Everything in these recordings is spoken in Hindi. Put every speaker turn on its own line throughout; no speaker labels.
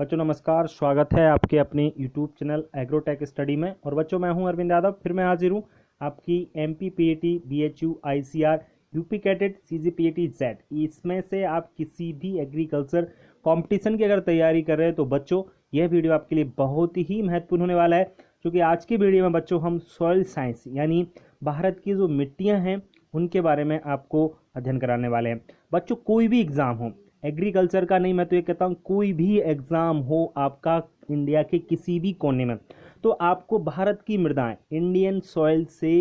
बच्चों नमस्कार, स्वागत है आपके अपने YouTube चैनल एग्रोटेक स्टडी में। और बच्चों मैं हूं अरविंद यादव, फिर मैं हाजिर हूं आपकी MP PAT BHU ICR UP cadet CGPAT Z। इसमें से आप किसी भी एग्रीकल्चर कंपटीशन की अगर तैयारी कर रहे हैं तो बच्चों यह वीडियो आपके लिए बहुत ही महत्वपूर्ण होने वाला है, क्योंकि आज की वीडियो में बच्चों हम सॉइल साइंस यानी भारत की जो मिट्टियाँ हैं उनके बारे में आपको अध्ययन कराने वाले हैं। बच्चों कोई भी एग्ज़ाम हो, एग्रीकल्चर का नहीं, मैं तो ये कहता हूँ कोई भी एग्ज़ाम हो आपका इंडिया के किसी भी कोने में, तो आपको भारत की मृदाएं इंडियन सॉइल से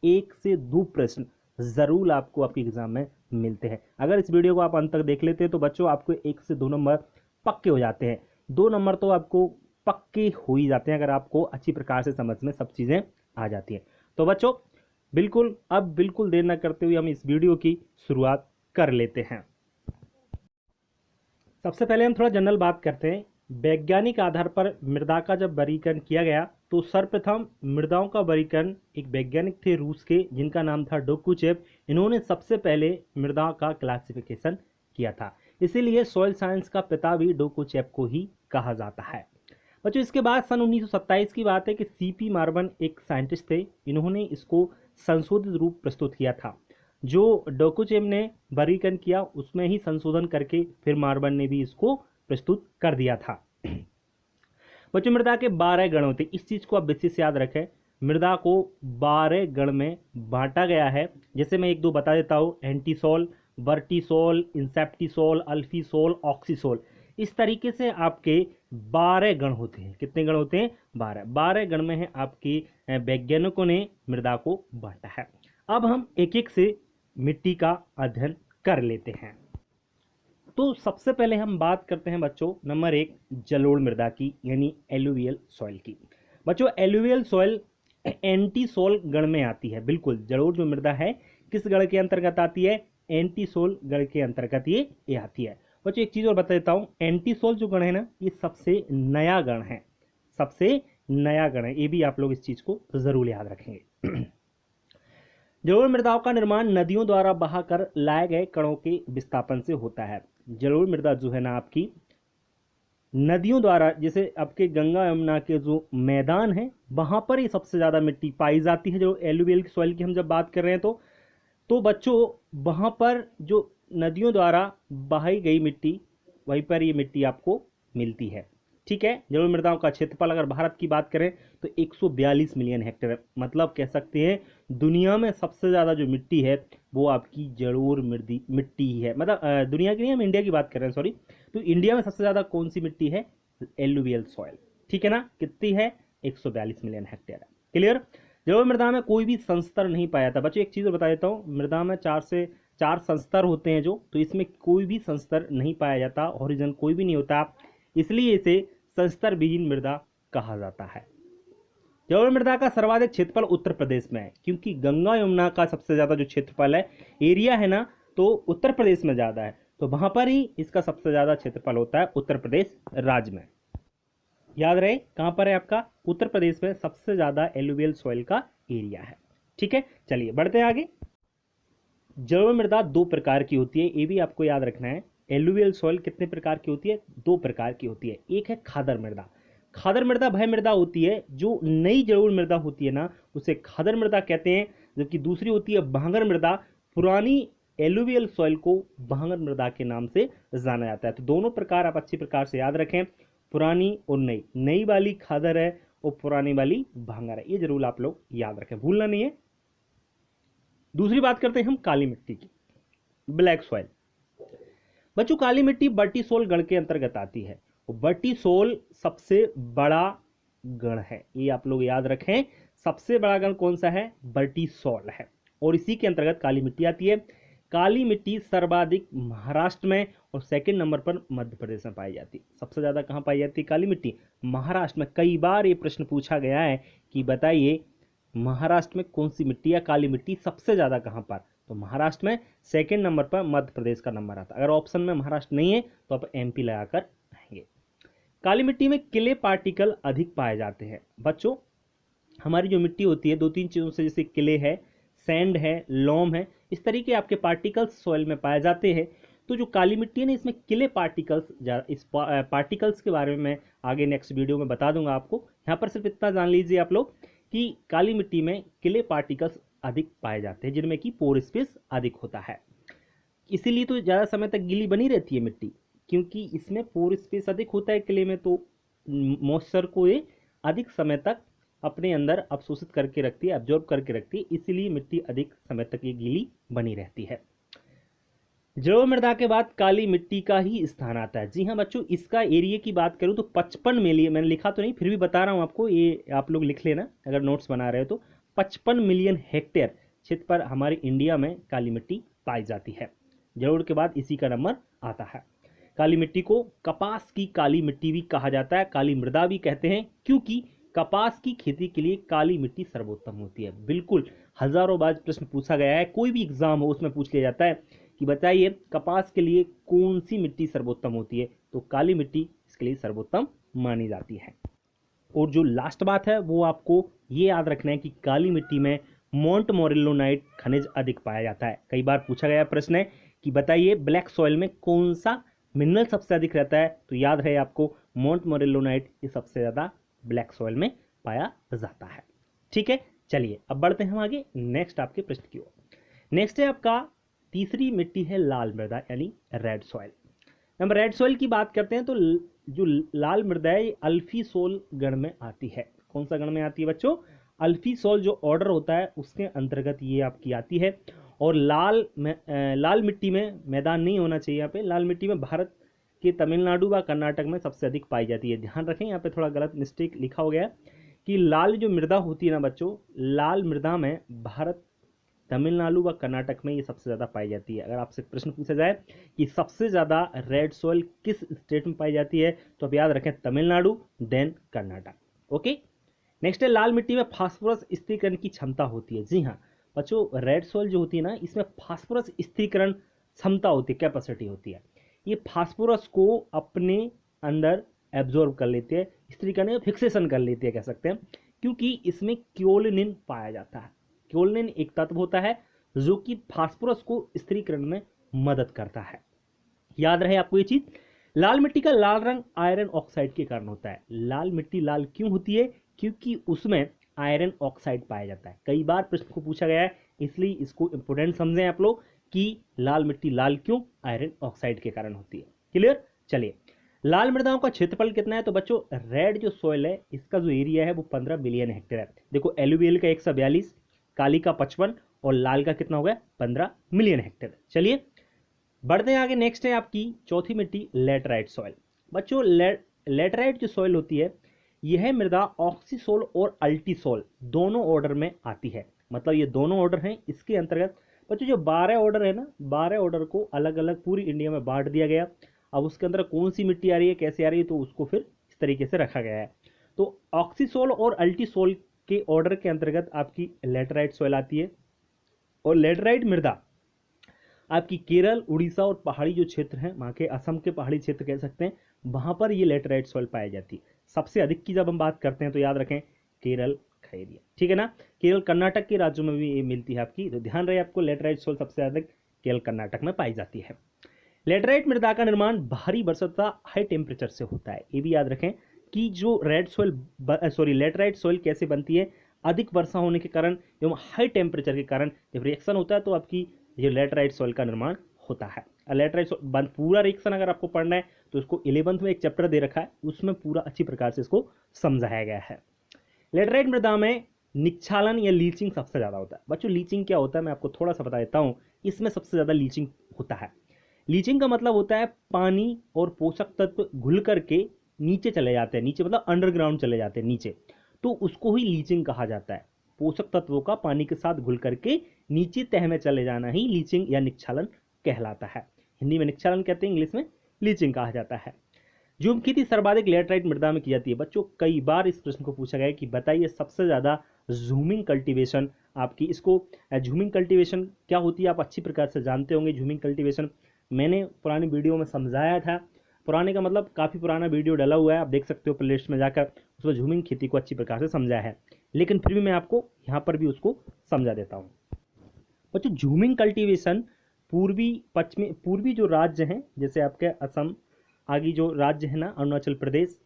1 से 2 प्रश्न ज़रूर आपको आपके एग्ज़ाम में मिलते हैं। अगर इस वीडियो को आप अंत तक देख लेते हैं तो बच्चों आपको 1 से 2 नंबर पक्के हो जाते हैं। 2 नंबर तो आपको पक्के हो ही जाते हैं अगर आपको अच्छी प्रकार से समझ में सब चीज़ें आ जाती हैं। तो बच्चों बिल्कुल देर न करते हुए हम इस वीडियो की शुरुआत कर लेते हैं। सबसे पहले हम थोड़ा जनरल बात करते हैं। वैज्ञानिक आधार पर मृदा का जब वर्गीकरण किया गया तो सर्वप्रथम मृदाओं का वर्गीकरण एक वैज्ञानिक थे रूस के, जिनका नाम था डोकुचेव। इन्होंने सबसे पहले मृदा का क्लासिफिकेशन किया था, इसीलिए सॉइल साइंस का पिता भी डोकुचेव को ही कहा जाता है। बच्चों इसके बाद सन 1927 की बात है कि CP मार्बन एक साइंटिस्ट थे, इन्होंने इसको संशोधित रूप प्रस्तुत किया था। जो डोकुचेव ने वर्गीकरण किया उसमें ही संशोधन करके फिर मार्बन ने भी इसको प्रस्तुत कर दिया था। बच्चों मृदा के 12 गण होते हैं, इस चीज़ को आप विशेष से याद रखें। मृदा को 12 गण में बांटा गया है, जैसे मैं 1-2 बता देता हूँ। एंटीसोल, वर्टीसोल, इंसेप्टिसोल, अल्फीसोल, ऑक्सीसोल, इस तरीके से आपके 12 गण होते हैं। कितने गण होते हैं? 12 गण में है आपके वैज्ञानिकों ने मृदा को बांटा है। अब हम एक एक से मिट्टी का अध्ययन कर लेते हैं। तो सबसे पहले हम बात करते हैं बच्चों नंबर 1 जलोढ़ मृदा की, यानी एलुवियल सॉइल की। बच्चों एलुवियल सॉइल एंटीसोल गण में आती है। बिल्कुल, जलोढ़ जो मृदा है किस गण के अंतर्गत आती है? एंटीसोल गण के अंतर्गत ये आती है। बच्चों एक चीज़ और बता देता हूँ, एंटीसोल जो गण है ना, ये सबसे नया गण है, सबसे नया गण है। ये भी आप लोग इस चीज़ को ज़रूर याद रखेंगे। जलोढ़ मृदाओं का निर्माण नदियों द्वारा बहाकर लाए गए कणों के विस्थापन से होता है। जलोढ़ मृदा जो है ना आपकी नदियों द्वारा, जैसे आपके गंगा यमुना के जो मैदान है वहां पर ही सबसे ज़्यादा मिट्टी पाई जाती है। जो एलुवियल सॉइल की हम जब बात कर रहे हैं तो बच्चों वहां पर जो नदियों द्वारा बहाई गई मिट्टी, वहीं पर ये मिट्टी आपको मिलती है। ठीक है। जलोढ़ मृदाओं का क्षेत्रफल अगर भारत की बात करें तो 142 मिलियन हेक्टेयर, मतलब कह सकते हैं दुनिया में सबसे ज़्यादा जो मिट्टी है वो आपकी जलोढ़ मिट्टी ही है। मतलब दुनिया की नहीं, हम इंडिया की बात कर रहे हैं, सॉरी। तो इंडिया में सबसे ज़्यादा कौन सी मिट्टी है? Alluvial soil. ठीक है ना, कितनी है? 142 मिलियन हेक्टेयर है। क्लियर। जलोढ़ मृदा में कोई भी संस्तर नहीं पाया था। बच्चों एक चीज़ बता देता हूँ, मृदा में 4 से 4 संस्तर होते हैं जो, तो इसमें कोई भी संस्तर नहीं पाया जाता, हॉरिजन कोई भी नहीं होता, इसलिए इसे संस्तर विहीन मृदा कहा जाता है। जलोढ़ मृदा का सर्वाधिक क्षेत्रफल उत्तर प्रदेश में है, क्योंकि गंगा यमुना का सबसे ज़्यादा जो क्षेत्रफल है, एरिया है ना, तो उत्तर प्रदेश में ज़्यादा है, तो वहाँ पर ही इसका सबसे ज़्यादा क्षेत्रफल होता है उत्तर प्रदेश राज्य में। याद रहे कहाँ पर है आपका? उत्तर प्रदेश में सबसे ज़्यादा एलुवियल सॉइल का एरिया है। ठीक है, चलिए बढ़ते हैं आगे। जलोढ़ मृदा 2 प्रकार की होती है, ये भी आपको याद रखना है। एलुवियल सॉइल कितने प्रकार की होती है? 2 प्रकार की होती है। एक है खादर मृदा। खादर मृदा वह मृदा होती है जो नई जलोढ़ मृदा होती है ना, उसे खादर मृदा कहते हैं, जबकि दूसरी होती है भांगर मृदा। पुरानी एलुवियल सॉइल को भांगर मृदा के नाम से जाना जाता है। तो दोनों प्रकार आप अच्छी प्रकार से याद रखें, पुरानी और नई। नई वाली खादर है और पुरानी वाली भांगर है, ये जरूर आप लोग याद रखें, भूलना नहीं है। दूसरी बात करते हैं हम काली मिट्टी की, ब्लैक सॉइल। बच्चों काली मिट्टी वर्टीसोल गण के अंतर्गत आती है, और वर्टीसोल सबसे बड़ा गण है, ये आप लोग याद रखें। सबसे बड़ा गण कौन सा है? वर्टीसोल है, और इसी के अंतर्गत काली मिट्टी आती है। काली मिट्टी सर्वाधिक महाराष्ट्र में और सेकंड नंबर पर मध्य प्रदेश में पाई जाती है। सबसे ज़्यादा कहाँ पाई जाती है काली मिट्टी? महाराष्ट्र में। कई बार ये प्रश्न पूछा गया है कि बताइए महाराष्ट्र में कौन सी मिट्टी या काली मिट्टी सबसे ज़्यादा कहाँ पर? तो महाराष्ट्र में, सेकंड नंबर पर मध्य प्रदेश का नंबर आता है। अगर ऑप्शन में महाराष्ट्र नहीं है तो आप MP लगाकर आएंगे। काली मिट्टी में क्ले पार्टिकल अधिक पाए जाते हैं। बच्चों हमारी जो मिट्टी होती है 2-3 चीज़ों से, जैसे क्ले है, सैंड है, लोम है, इस तरीके आपके पार्टिकल्स सॉइल में पाए जाते हैं। तो जो काली मिट्टी है ना, इसमें किले पार्टिकल्स, इस पार्टिकल्स के बारे में मैं आगे नेक्स्ट वीडियो में बता दूंगा आपको। यहाँ पर सिर्फ इतना जान लीजिए आप लोग कि काली मिट्टी में किले पार्टिकल्स अधिक पाए जाते हैं, जिनमें कि पोर स्पेस अधिक होता है। इसीलिए तो ज़्यादा समय तक गीली बनी रहती है मिट्टी, क्योंकि इसमें पोर स्पेस अधिक होता है किले में, तो मॉइस्चर को ये अधिक समय तक अपने अंदर अवशोषित करके रखती है, एब्जॉर्ब करके रखती है, इसीलिए मिट्टी अधिक समय तक ये गीली बनी रहती है। जलोढ़ मृदा के बाद काली मिट्टी का ही स्थान आता है। जी हाँ बच्चों, इसका एरिया की बात करूँ तो 55 मिलियन, मैंने लिखा तो नहीं फिर भी बता रहा हूँ आपको, ये आप लोग लिख लेना अगर नोट्स बना रहे हो तो, 55 मिलियन हेक्टेयर क्षेत्र पर हमारे इंडिया में काली मिट्टी पाई जाती है। जलोढ़ के बाद इसी का नंबर आता है। काली मिट्टी को कपास की काली मिट्टी भी कहा जाता है, काली मृदा भी कहते हैं, क्योंकि कपास की खेती के लिए काली मिट्टी सर्वोत्तम होती है। बिल्कुल हजारों बार प्रश्न पूछा गया है, कोई भी एग्जाम हो उसमें पूछ लिया जाता है कि बताइए कपास के लिए कौन सी मिट्टी सर्वोत्तम होती है, तो काली मिट्टी इसके लिए सर्वोत्तम मानी जाती है। और जो लास्ट बात है वो आपको ये याद रखना है कि काली मिट्टी में मोंट मोरेलोनाइट खनिज अधिक पाया जाता है। कई बार पूछा गया प्रश्न है कि बताइए ब्लैक सॉइल में कौन सा मिनरल सबसे अधिक रहता है, तो याद रहे आपको मोंट मोरेलोनाइट ये सबसे ज़्यादा ब्लैक सॉइल में पाया जाता है। ठीक है, चलिए अब बढ़ते हैं हम आगे नेक्स्ट आपके प्रश्न की ओर। नेक्स्ट है आपका तीसरी मिट्टी है लाल मृदा यानी रेड सॉइल। हम रेड सॉइल की बात करते हैं तो जो लाल मृदा है ये अल्फीसोल गण में आती है। कौन सा गण में आती है बच्चों? अल्फीसोल जो ऑर्डर होता है उसके अंतर्गत ये आपकी आती है। और लाल मिट्टी में मैदान नहीं होना चाहिए यहाँ पे। लाल मिट्टी में भारत के तमिलनाडु व कर्नाटक में सबसे अधिक पाई जाती है। ध्यान रखें, यहाँ पे थोड़ा गलत मिस्टेक लिखा हो गया कि लाल जो मृदा होती है ना बच्चों, लाल मृदा में भारत तमिलनाडु व कर्नाटक में ये सबसे ज़्यादा पाई जाती है। अगर आपसे प्रश्न पूछा जाए कि सबसे ज़्यादा रेड सॉइल किस स्टेट में पाई जाती है, तो आप याद रखें Tamil Nadu then Karnataka. Okay, next है लाल मिट्टी में फास्फोरस स्थिरीकरण की क्षमता होती है। जी हाँ बच्चों, रेड सॉइल जो होती है ना, इसमें फास्फोरस स्थिरीकरण क्षमता होती है, कैपेसिटी होती है। ये फास्फोरस को अपने अंदर एब्जॉर्ब कर लेते हैं, स्थिरीकरण फिक्सेशन कर लेते हैं कह सकते हैं, क्योंकि इसमें क्योलिनिन पाया जाता है। क्योलिनिन एक तत्व होता है जो कि फास्फोरस को स्थिरीकरण में मदद करता है। याद रहे आपको ये चीज। लाल मिट्टी का लाल रंग आयरन ऑक्साइड के कारण होता है। लाल मिट्टी लाल क्यों होती है? क्योंकि उसमें आयरन ऑक्साइड पाया जाता है। कई बार प्रश्न को पूछा गया है, इसलिए इसको इंपोर्टेंट समझें आप लोग कि लाल मिट्टी लाल क्यों? आयरन ऑक्साइड के कारण होती है। क्लियर? चलिए, लाल मृदाओं का क्षेत्रफल कितना है? तो बच्चों रेड जो सॉइल है इसका जो एरिया है वो 15 मिलियन हेक्टेयर है। देखो एलुवियल का 142, काली का 55 और लाल का कितना हो गया? 15 मिलियन हेक्टेयर। चलिए बढ़ते हैं आगे। नेक्स्ट है आपकी चौथी मिट्टी लेटराइट सॉइल। बच्चों लेटराइट जो सॉइल होती है यह मृदा ऑक्सीसोल और अल्टीसोल दोनों ऑर्डर में आती है। मतलब ये दोनों ऑर्डर हैं, इसके अंतर्गत बच्चों जो 12 ऑर्डर है ना, 12 ऑर्डर को अलग अलग पूरी इंडिया में बांट दिया गया। अब उसके अंदर कौन सी मिट्टी आ रही है, कैसे आ रही है, तो उसको फिर इस तरीके से रखा गया है। तो ऑक्सीसोल और अल्टीसोल के ऑर्डर के अंतर्गत आपकी लेटराइट सॉइल आती है। और लेटराइट मृदा आपकी केरल, उड़ीसा और पहाड़ी जो क्षेत्र हैं, वहाँ के असम के पहाड़ी क्षेत्र कह सकते हैं, वहाँ पर ये लेटराइट सॉइल पाई जाती है। सबसे अधिक की जब हम बात करते हैं तो याद रखें केरल, खैरिया, ठीक है ना। केरल कर्नाटक के राज्यों में भी ये मिलती है आपकी, तो ध्यान रहे आपको लेटराइट सॉइल सबसे अधिक केरल कर्नाटक में पाई जाती है। लेटराइट मृदा का निर्माण भारी वर्षा तथा हाई टेम्परेचर से होता है। ये भी याद रखें कि जो लेटराइट सॉइल कैसे बनती है? अधिक वर्षा होने के कारण एवं हाई टेम्परेचर के कारण जब रिएक्शन होता है तो आपकी ये लेटराइट सॉइल का निर्माण होता है। लेटराइट सॉइल पूरा रिएक्शन अगर आपको पढ़ना है तो इसको 11th में एक चैप्टर दे रखा है, उसमें पूरा अच्छी प्रकार से इसको समझाया गया है। लेटराइट मृदा में निक्षालन या लीचिंग सबसे ज़्यादा होता है। बच्चों लीचिंग क्या होता है मैं आपको थोड़ा सा बता देता हूँ। इसमें सबसे ज़्यादा लीचिंग होता है। लीचिंग का मतलब होता है पानी और पोषक तत्व घुल करके नीचे चले जाते हैं, नीचे मतलब अंडरग्राउंड चले जाते हैं नीचे, तो उसको ही लीचिंग कहा जाता है। पोषक तत्वों का पानी के साथ घुल करके नीचे तह में चले जाना ही लीचिंग या निक्षालन कहलाता है। हिंदी में निक्षालन कहते हैं, इंग्लिश में लीचिंग कहा जाता है। झूम खेती सर्वाधिक लेटराइट मृदा में की जाती है। बच्चों कई बार इस प्रश्न को पूछा गया है कि बताइए सबसे ज़्यादा झूमिंग कल्टीवेशन आपकी, इसको झूमिंग कल्टीवेशन क्या होती है आप अच्छी प्रकार से जानते होंगे। झूमिंग कल्टीवेशन मैंने पुरानी वीडियो में समझाया था। पुराने का मतलब काफ़ी पुराना वीडियो डला हुआ है, आप देख सकते हो प्लेलिस्ट में जाकर, उसमें झूमिंग खेती को अच्छी प्रकार से समझाया है, लेकिन फिर भी मैं आपको यहाँ पर भी उसको समझा देता हूँ। बच्चों झूमिंग कल्टीवेशन पूर्वी जो राज्य हैं, जैसे आपके असम, आगे जो राज्य है ना अरुणाचल प्रदेश,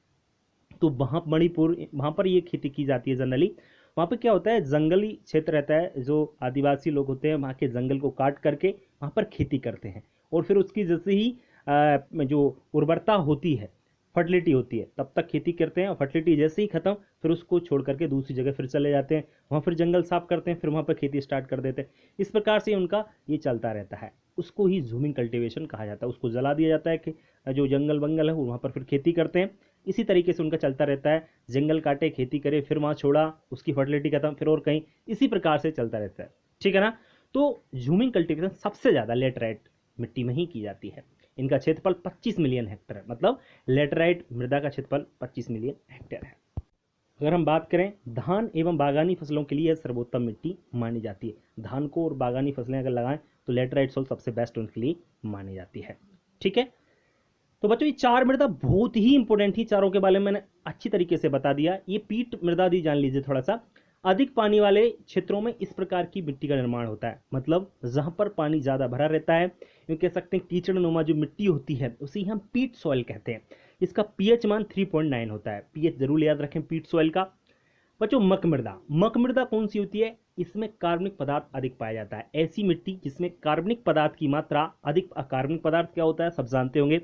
तो वहाँ मणिपुर, वहाँ पर ये खेती की जाती है जनरली। वहाँ पे क्या होता है, जंगली क्षेत्र रहता है, जो आदिवासी लोग होते हैं वहाँ के जंगल को काट करके वहाँ पर खेती करते हैं, और फिर उसकी जैसे ही जो उर्वरता होती है, फर्टिलिटी होती है, तब तक खेती करते हैं, और फर्टिलिटी जैसे ही खत्म फिर उसको छोड़ करके दूसरी जगह फिर चले जाते हैं, वहाँ फिर जंगल साफ करते हैं, फिर वहाँ पर खेती स्टार्ट कर देते हैं। इस प्रकार से उनका ये चलता रहता है। उसको ही झूमिंग कल्टीवेशन कहा जाता है। उसको जला दिया जाता है कि जो जंगल वंगल है वहाँ पर फिर खेती करते हैं। इसी तरीके से उनका चलता रहता है, जंगल काटे, खेती करे, फिर वहाँ छोड़ा, उसकी फर्टिलिटी खत्म, फिर और कहीं, इसी प्रकार से चलता रहता है। ठीक है ना। तो झूमिंग कल्टीवेशन सबसे ज़्यादा लेटराइट मिट्टी में ही की जाती है। इनका क्षेत्रफल 25 मिलियन हेक्टेयर है, मतलब लेटराइट मृदा का क्षेत्रफल 25 मिलियन हेक्टेयर है। अगर हम बात करें धान एवं बागानी फसलों के लिए यह सर्वोत्तम मिट्टी मानी जाती है। धान को और बागानी फसलें अगर लगाएं तो लेटराइट सॉइल सबसे बेस्ट उनके लिए मानी जाती है। ठीक है। तो बच्चों ये चार मृदा बहुत ही इंपॉर्टेंट थी, चारों के बारे में मैंने अच्छी तरीके से बता दिया। ये पीट मृदा दी जान लीजिए थोड़ा सा। अधिक पानी वाले क्षेत्रों में इस प्रकार की मिट्टी का निर्माण होता है, मतलब जहां पर पानी ज्यादा भरा रहता है, यूँ कह सकते हैं कीचड़ नुमा जो मिट्टी होती है उसे हम पीट सॉइल कहते हैं। इसका पीएच मान 3.9 होता है। पीएच जरूर याद रखें पीट सॉइल का। बच्चों मक मृदा कौन सी होती है, इसमें कार्बनिक पदार्थ अधिक पाया जाता है। ऐसी मिट्टी जिसमें कार्बनिक पदार्थ की मात्रा अधिक। कार्बनिक पदार्थ क्या होता है, सब जानते होंगे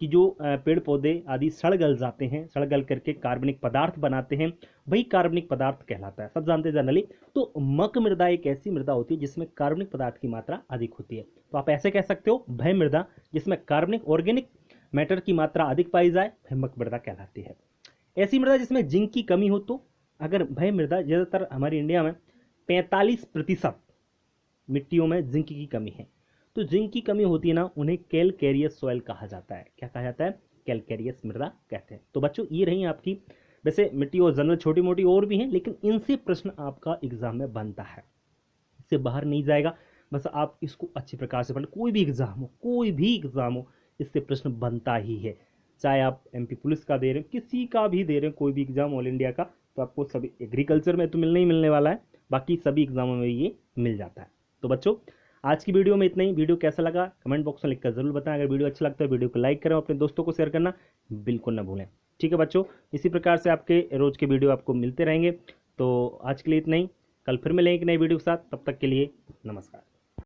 कि जो पेड़ पौधे आदि सड़ गल जाते हैं, सड़ गल करके कार्बनिक पदार्थ बनाते हैं, वही कार्बनिक पदार्थ कहलाता है, सब जानते हैं जनरली। तो मक मृदा एक ऐसी मृदा होती है जिसमें कार्बनिक पदार्थ की मात्रा अधिक होती है। तो आप ऐसे कह सकते हो भय मृदा, जिसमें कार्बनिक ऑर्गेनिक मैटर की मात्रा अधिक पाई जाए, वह मक मृदा कहलाती है। ऐसी मृदा जिसमें जिंक की कमी हो, तो अगर भय मृदा, ज़्यादातर हमारी इंडिया में 45% मिट्टियों में जिंक की कमी है, तो जिंक की कमी होती है ना, उन्हें कैलकेरियस सॉइल कहा जाता है। क्या कहा जाता है, कैलकेरियस मृदा कहते हैं। तो बच्चों ये रही आपकी, वैसे मिट्टी और जनरल छोटी मोटी और भी हैं, लेकिन इनसे प्रश्न आपका एग्जाम में बनता है, इससे बाहर नहीं जाएगा। बस आप इसको अच्छी प्रकार से पढ़ें, कोई भी एग्जाम हो इससे प्रश्न बनता ही है। चाहे आप एमपी पुलिस का दे रहे हो, किसी का भी दे रहे हो, कोई भी एग्जाम ऑल इंडिया का, तो आपको सभी, एग्रीकल्चर में तो मिलने ही मिलने वाला है, बाकी सभी एग्जामों में ये मिल जाता है। तो बच्चों आज की वीडियो में इतना ही। वीडियो कैसा लगा कमेंट बॉक्स में लिखकर जरूर बताएं। अगर वीडियो अच्छा लगता है वीडियो को लाइक करें, अपने दोस्तों को शेयर करना बिल्कुल ना भूलें। ठीक है बच्चों, इसी प्रकार से आपके रोज के वीडियो आपको मिलते रहेंगे। तो आज के लिए इतना ही, कल फिर मिलेंगे एक नई वीडियो के साथ, तब तक के लिए नमस्कार।